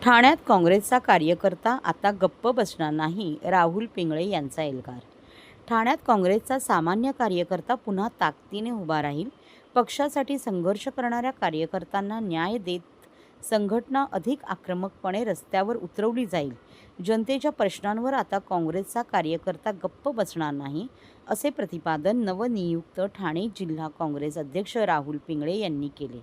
ठाण्यात काँग्रेसचा कार्यकर्ता आता गप्प बसणार नाही, राहुल पिंगळे यांचा एल्गार. ठाण्यात काँग्रेसचा सामान्य कार्यकर्ता पुन्हा ताकदीने उभा राहील. पक्षासाठी संघर्ष करणाऱ्या कार्यकर्त्यांना न्याय देत संघटना अधिक आक्रमकपणे रस्त्यावर उतरवली जाईल. जनतेच्या प्रश्नांवर आता काँग्रेसचा कार्यकर्ता गप्प बसणार नाही, असे प्रतिपादन नवनियुक्त ठाणे जिल्हा काँग्रेस अध्यक्ष राहुल पिंगळे यांनी केले.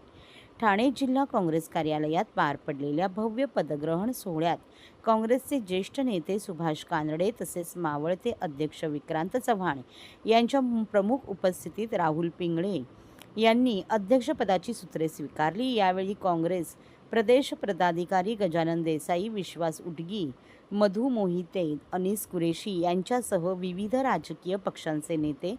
ठाणे जिल्हा काँग्रेस कार्यालयात पार पडलेल्या भव्य पदग्रहण सोहळ्यात काँग्रेसचे ज्येष्ठ नेते सुभाष कानडे तसेच मावळते अध्यक्ष विक्रांत चव्हाण यांच्या प्रमुख उपस्थितीत राहुल पिंगळे यांनी अध्यक्षपदाची सूत्रे स्वीकारली. यावेळी काँग्रेस प्रदेश पदाधिकारी गजानन देसाई, विश्वास उटगी, मधु मोहिते, अनीस कुरेशी यांच्यासह विविध राजकीय पक्षांचे नेते,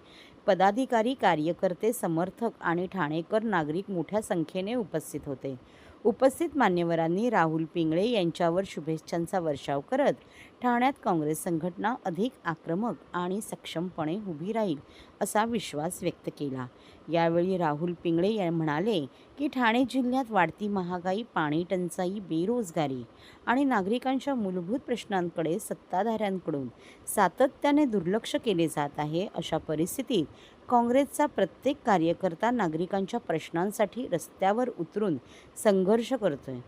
पदाधिकारी, कार्यकर्ते, समर्थक आणि ठाणेकर नागरिक मोठ्या संख्येने उपस्थित होते. उपस्थित मान्यवरांनी राहुल पिंगळे यांच्यावर शुभेच्छांचा वर्षाव करत ठाण्यात काँग्रेस संघटना अधिक आक्रमक आणि सक्षमपणे उभी राहील असा विश्वास व्यक्त केला. यावेळी राहुल पिंगळे म्हणाले की ठाणे जिल्ह्यात वाढती महागाई, पाणी टंचाई, बेरोजगारी आणि नागरिकांच्या मूलभूत प्रश्नांकडे सत्ताधाऱ्यांकडून सातत्याने दुर्लक्ष केले जात आहे. अशा परिस्थितीत काँग्रेसचा प्रत्येक कार्यकर्ता नागरिकांच्या प्रश्नांसाठी रस्त्यावर उतरून संघर्ष करतोय.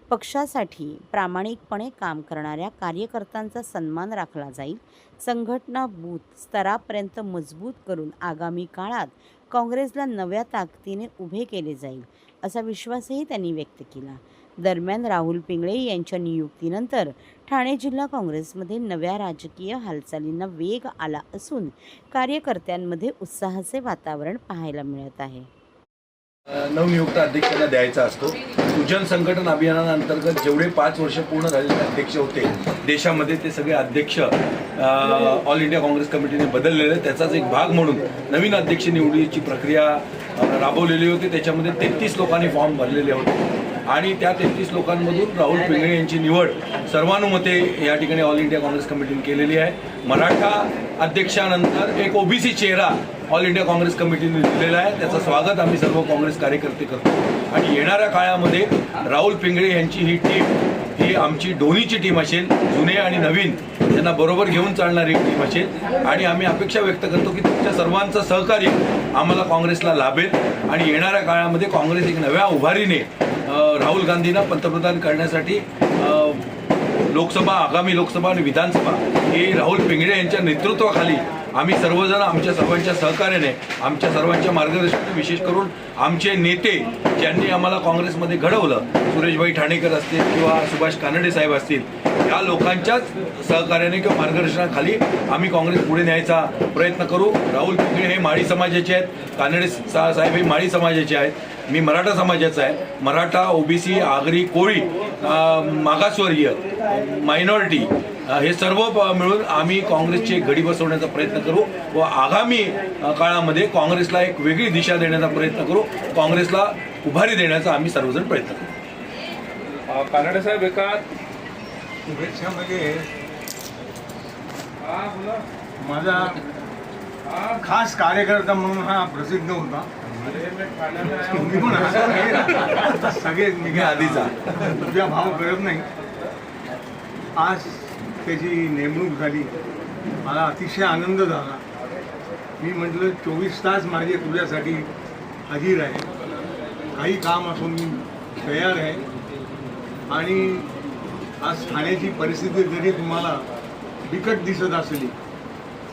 पक्षासाठी प्रामाणिकपणे काम करणाऱ्या कार्यकर्त्यांचा सन्मान राखला जाईल. संघटना बूथ स्तरापर्यंत मजबूत करून आगामी काळात काँग्रेसला नव्या ताकदीने उभे केले जाईल, असा विश्वासही त्यांनी व्यक्त केला. दरम्यान राहुल पिंगळे यांच्या नियुक्तीनंतर ठाणे जिल्हा काँग्रेसमध्ये नव्या राजकीय हालचालींना वेग आला असून कार्यकर्त्यांमध्ये उत्साहाचे वातावरण पाहायला मिळत आहे. नवनियुक्त अध्यक्षांना द्यायचा असतो. सुजन संघटन अभियानांतर्गत जेवढे 5 वर्ष पूर्ण झालेले अध्यक्ष होते देशामध्ये, ते सगळे अध्यक्ष ऑल इंडिया काँग्रेस कमिटीने बदललेले. त्याचाच एक भाग म्हणून नवीन अध्यक्ष निवडीची प्रक्रिया राबवलेली होती. त्याच्यामध्ये 33 लोकांनी फॉर्म भरलेले होते आणि त्या 33 लोकांमधून राहुल पिंगळे यांची निवड सर्वानुमते या ठिकाणी ऑल इंडिया काँग्रेस कमिटीने केलेली आहे. मराठा अध्यक्षानंतर एक ओबीसी चेहरा ऑल इंडिया काँग्रेस कमिटीने दिलेला आहे. त्याचं स्वागत आम्ही सर्व काँग्रेस कार्यकर्ते करतो आणि येणाऱ्या काळामध्ये राहुल पिंगळे यांची ही टीम ही आमची दोन्हीची टीम असेल, जुने आणि नवीन त्यांना बरोबर घेऊन चालणारी टीम असेल आणि आम्ही अपेक्षा व्यक्त करतो की तुमच्या सर्वांचं सहकार्य आम्हाला काँग्रेसला लाभेल आणि येणाऱ्या काळामध्ये काँग्रेस एक नव्या उभारीने राहुल गांधींना पंतप्रधान करण्यासाठी लोकसभा, आगामी लोकसभा आणि विधानसभा हे राहुल पिंगळे यांच्या नेतृत्वाखाली आम्ही सर्वजण आमच्या सर्वांच्या सहकार्याने, आमच्या सर्वांच्या मार्गदर्शनाने, विशेष करून आमचे नेते ज्यांनी आम्हाला काँग्रेसमध्ये घडवलं, सुरेशभाई ठाणेकर असतील किंवा सुभाष कानडे साहेब असतील, या लोकांच्याच सहकार्याने किंवा मार्गदर्शनाखाली आम्ही काँग्रेस पुढे न्यायचा प्रयत्न करू. राहुल पिंगळे हे माळी समाजाचे आहेत, कानडे साहेब हे माळी समाजाचे आहेत, मी मराठा समाजाचा आहे. मराठा, ओबीसी, आगरी, कोळी, मागासवर्गीय, मायनॉरिटी हे सर्व मिळून आम्ही काँग्रेसची घडी बसवण्याचा प्रयत्न करू व आगामी काळामध्ये काँग्रेसला एक वेगळी दिशा देण्याचा प्रयत्न करू. काँग्रेसला उभारी देण्याचा आम्ही सर्वजण प्रयत्न करू. कानडे साहेब, एका शुभेच्छामध्ये माझा खास कार्यकर्ता म्हणून हा प्रसिद्ध होता. सगळे निघे आधीचा तुझ्या भाव करत नाही. आज त्याची नेमणूक झाली, मला अतिशय आनंद झाला. मी म्हटलं 24 तास माझे तुझ्यासाठी हजीर आहे, काही काम असून मी तयार आहे. आणि आज ठाण्याची परिस्थिती जरी तुम्हाला बिकट दिसत असली,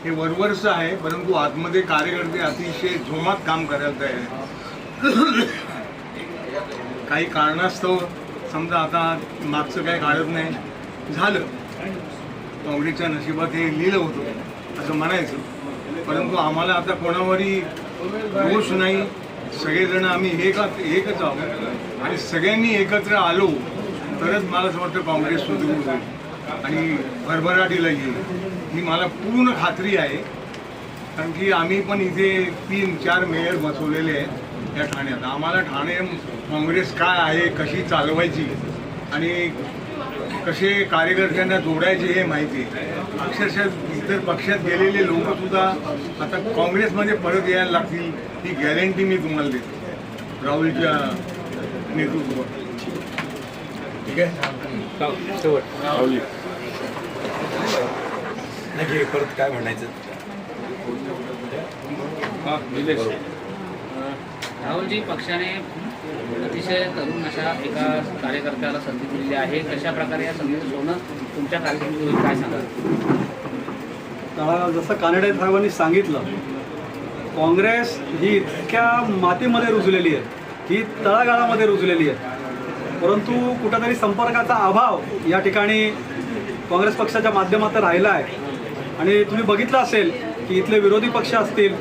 हे वरवरचं आहे, परंतु आतमध्ये कार्यकर्ते अतिशय जोमात काम करायला तयार आहे. काही कारणास्तव समजा आता मागचं काही काढत नाही झालं, काँग्रेसच्या नशिबात हे लिहिलं होतं असं म्हणायचं, परंतु आम्हाला आता कोणावरही दोष नाही. सगळेजण आम्ही एकच आहोत आणि सगळ्यांनी एकत्र आलो तरच मला असं वाटतं काँग्रेस सुदृढ होईल आणि भरभराटीला येईल ही मला पूर्ण खात्री आहे. कारण की आम्ही पण इथे 3-4 मेयर बसवलेले आहेत या ठाण्यात. आम्हाला ठाणे काँग्रेस काय आहे, कशी चालवायची आणि कसे कार्यकर्त्यांना जोडायचे हे माहिती आहे. अक्षरशः इतर पक्षात गेलेले लोकसुद्धा आता काँग्रेसमध्ये परत यायला लागतील ही गॅरंटी मी तुम्हाला देतो राहुलच्या नेतृत्वात. ठीक आहे. नाही की परत काय म्हणायचं. राहुलजी, पक्षाने अतिशय तरुण अशा एका कार्यकर्त्याला संधी दिलेली आहे. कशा प्रकारे या संधीचं सोनं तुमच्या कारकिर्दीत होईल, काय सांगाल? जसं कानडे साहेबांनी सांगितलं, काँग्रेस ही इतक्या मातीमध्ये रुजलेली आहे, ही तळागाळामध्ये रुजलेली आहे, परंतु कुठंतरी संपर्काचा अभाव या ठिकाणी काँग्रेस पक्षाच्या माध्यमातून राहिला आहे. आणि तुम्ही बघितलं असेल की इथले विरोधी पक्ष असतील